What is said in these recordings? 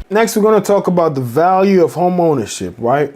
Next, we're going to talk about the value of home ownership, right?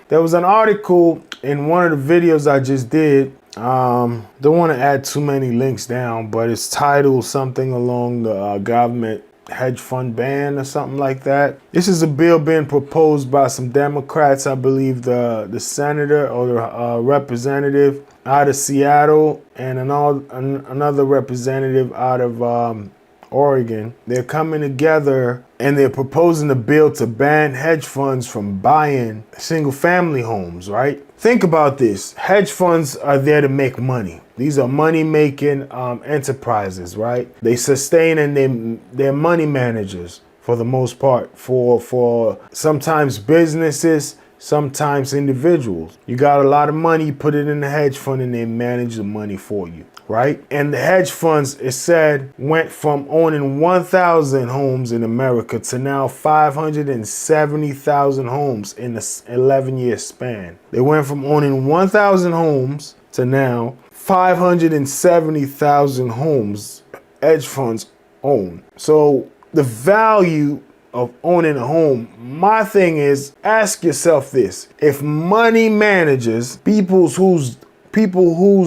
There was an article in one of the videos I just did. Don't want to add too many links down, but it's titled something along the government hedge fund ban or something like that. This is a bill being proposed by some Democrats, I believe the senator or the representative out of Seattle and another representative out of Oregon. They're coming together and they're proposing a bill to ban hedge funds from buying single family homes, right? Think about this. Hedge funds are there to make money. These are money-making enterprises, right? They sustain and they're money managers for the most part for sometimes businesses, sometimes individuals. You got a lot of money, you put it in the hedge fund and they manage the money for you, right? And the hedge funds, it said, went from owning 1,000 homes in America to now 570,000 homes in an 11-year span. They went from owning 1,000 homes to now 570,000 homes hedge funds own. So the value of owning a home, my thing is, ask yourself this. If money managers, people whose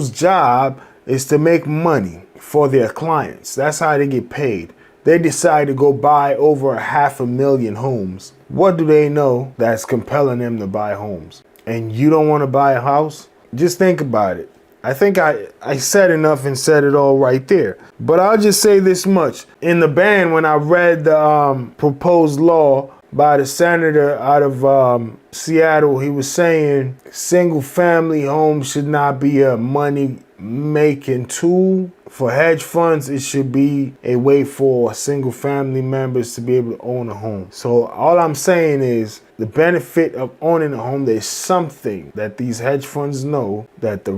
job is to make money for their clients, that's how they get paid, they decide to go buy over 500,000 homes, what do they know that's compelling them to buy homes? And you don't want to buy a house? Just think about it. I think I said enough and said it all right there. But I'll just say this much. In the ban, when I read the proposed law by the senator out of Seattle, he was saying single family homes should not be a money making tool for hedge funds. It should be a way for single family members to be able to own a home. So all I'm saying is the benefit of owning a home, there's something that these hedge funds know that the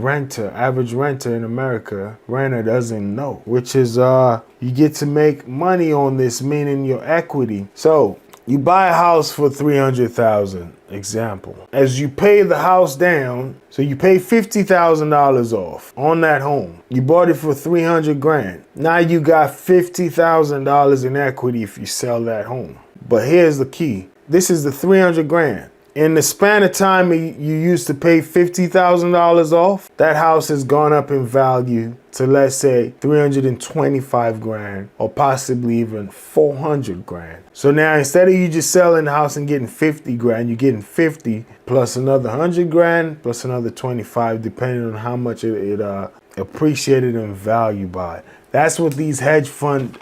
average renter in America, doesn't know, which is you get to make money on this, meaning your equity. So you buy a house for $300,000, example. As you pay the house down, so you pay $50,000 off on that home. You bought it for $300,000. Now you got $50,000 in equity if you sell that home. But here's the key. This is the $300,000. In the span of time you used to pay $50,000 off, that house has gone up in value to, let's say, $325,000 or possibly even $400,000. So now instead of you just selling the house and getting $50,000, you're getting 50 plus another $100,000 plus another 25, depending on how much it appreciated in value by. That's what these hedge funds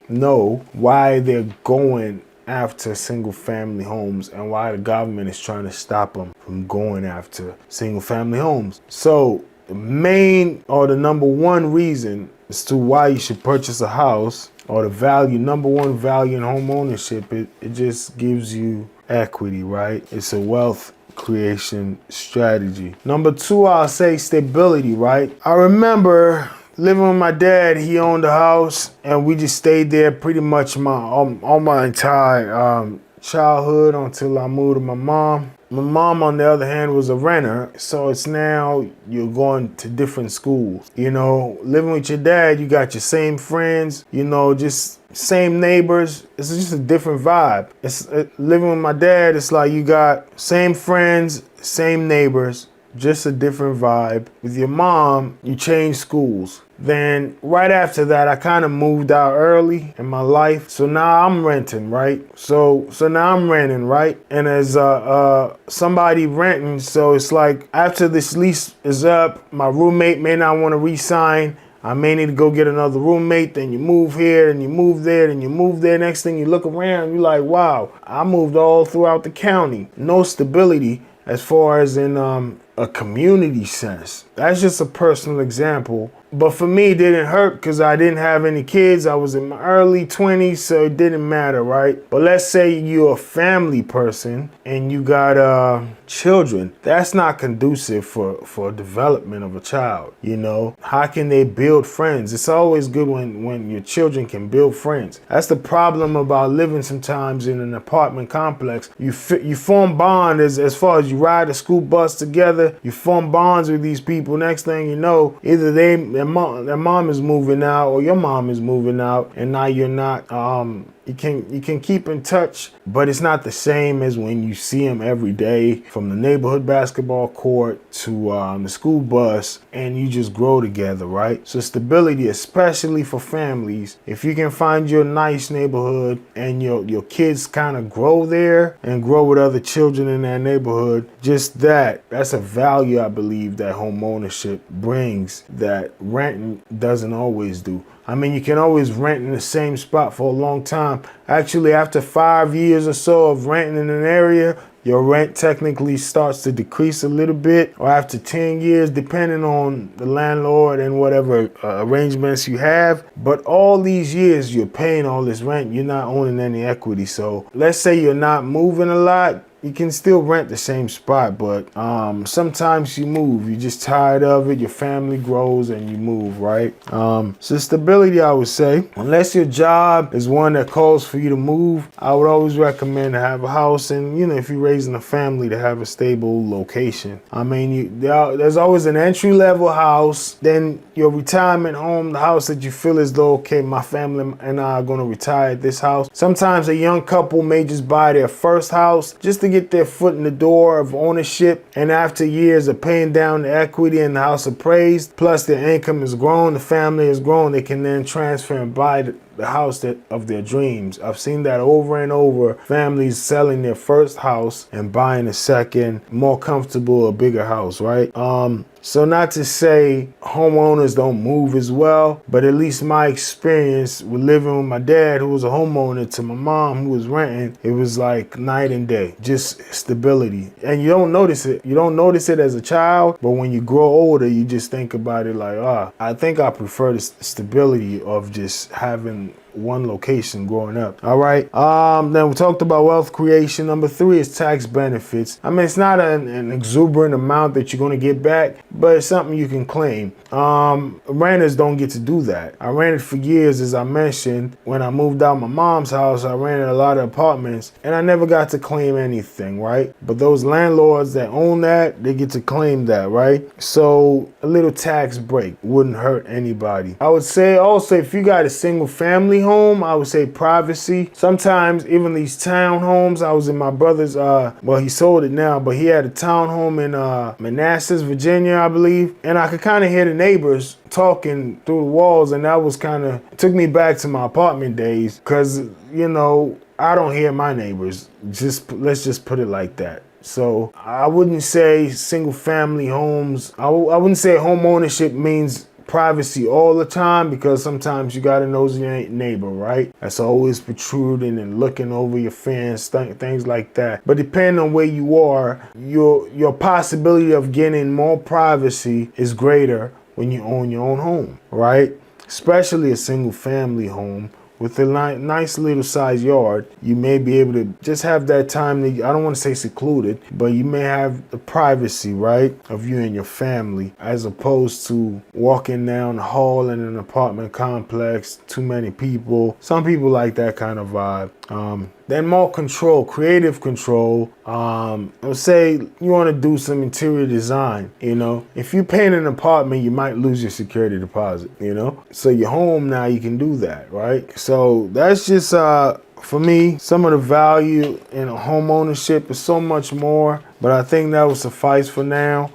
know why they're going after single family homes and why the government is trying to stop them from going after single family homes. So the main or the number one reason as to why you should purchase a house, or the number one value in home ownership, it just gives you equity, right? It's a wealth creation strategy. Number two, I'll say stability, right? I remember living with my dad. He owned a house and we just stayed there pretty much all my entire childhood until I moved to my mom. My mom, on the other hand, was a renter, so it's now you're going to different schools. You know, living with your dad, you got your same friends, you know, just same neighbors. It's just a different vibe. Living with my dad, it's like you got same friends, same neighbors, just a different vibe. With your mom, you change schools. Then right after that, I kind of moved out early in my life. So now I'm renting, right? So now I'm renting, right? And as somebody renting, so it's like after this lease is up, my roommate may not want to re-sign. I may need to go get another roommate. Then you move here and you move there and you move there. Next thing you look around, you're like, wow, I moved all throughout the county. No stability as far as in a community sense. That's just a personal example. But for me, it didn't hurt because I didn't have any kids. I was in my early 20s, so it didn't matter, right? But let's say you're a family person and you got children. That's not conducive for development of a child, you know? How can they build friends? It's always good when your children can build friends. That's the problem about living sometimes in an apartment complex. You form bond as far as you ride a school bus together. You form bonds with these people. Next thing you know, either they their mom is moving out, or your mom is moving out, and now you're not. You can keep in touch, but it's not the same as when you see them every day, from the neighborhood basketball court to the school bus, and you just grow together, right? So stability, especially for families, if you can find your nice neighborhood and your kids kind of grow there and grow with other children in that neighborhood, just that's a value I believe that home ownership brings that renting doesn't always do. I mean, you can always rent in the same spot for a long time. Actually, after 5 years or so of renting in an area, your rent technically starts to decrease a little bit, or after 10 years, depending on the landlord and whatever arrangements you have. But all these years, you're paying all this rent. You're not owning any equity. So let's say you're not moving a lot. You can still rent the same spot, but sometimes you move. You're just tired of it. Your family grows and you move, right? So stability, I would say, unless your job is one that calls for you to move, I would always recommend to have a house. And, if you're raising a family, to have a stable location. I mean, there's always an entry-level house, then your retirement home, the house that you feel as though, okay, my family and I are going to retire at this house. Sometimes a young couple may just buy their first house just to get their foot in the door of ownership, and after years of paying down the equity and the house appraised, plus their income has grown, the family has grown, they can then transfer and buy the house of their dreams. I've seen that over and over. Families selling their first house and buying a second, more comfortable, a bigger house, right? So not to say homeowners don't move as well, but at least my experience with living with my dad, who was a homeowner, to my mom, who was renting, it was like night and day, just stability. And you don't notice it. You don't notice it as a child, but when you grow older, you just think about it like, I think I prefer the stability of just having one location growing up. All right. Then we talked about wealth creation. Number 3 is tax benefits. I mean, it's not an exuberant amount that you're going to get back, but it's something you can claim. Renters don't get to do that. I rented for years, as I mentioned. When I moved out my mom's house, I rented a lot of apartments, and I never got to claim anything, right? But those landlords that own that, they get to claim that, right? So a little tax break wouldn't hurt anybody. I would say also, if you got a single family home, I would say privacy. Sometimes even these townhomes, I was in my brother's, well, he sold it now, but he had a townhome in Manassas, Virginia, I believe. And I could kind of hear the neighbors talking through the walls, and that was took me back to my apartment days, because, I don't hear my neighbors. Let's just put it like that. So I wouldn't say single family homes. I wouldn't say home ownership means privacy all the time, because sometimes you got a nosy neighbor, right? That's always protruding and looking over your fence, things like that. But depending on where you are, your possibility of getting more privacy is greater when you own your own home, right? Especially a single family home. With a nice little size yard, you may be able to just have that time to, I don't want to say secluded, but you may have the privacy, right, of you and your family, as opposed to walking down the hall in an apartment complex, too many people. Some people like that kind of vibe. Then more control, creative control. Let's say you want to do some interior design, If you paint an apartment, you might lose your security deposit, So your home now, you can do that, right? So that's just, for me, some of the value in home ownership is so much more, but I think that will suffice for now.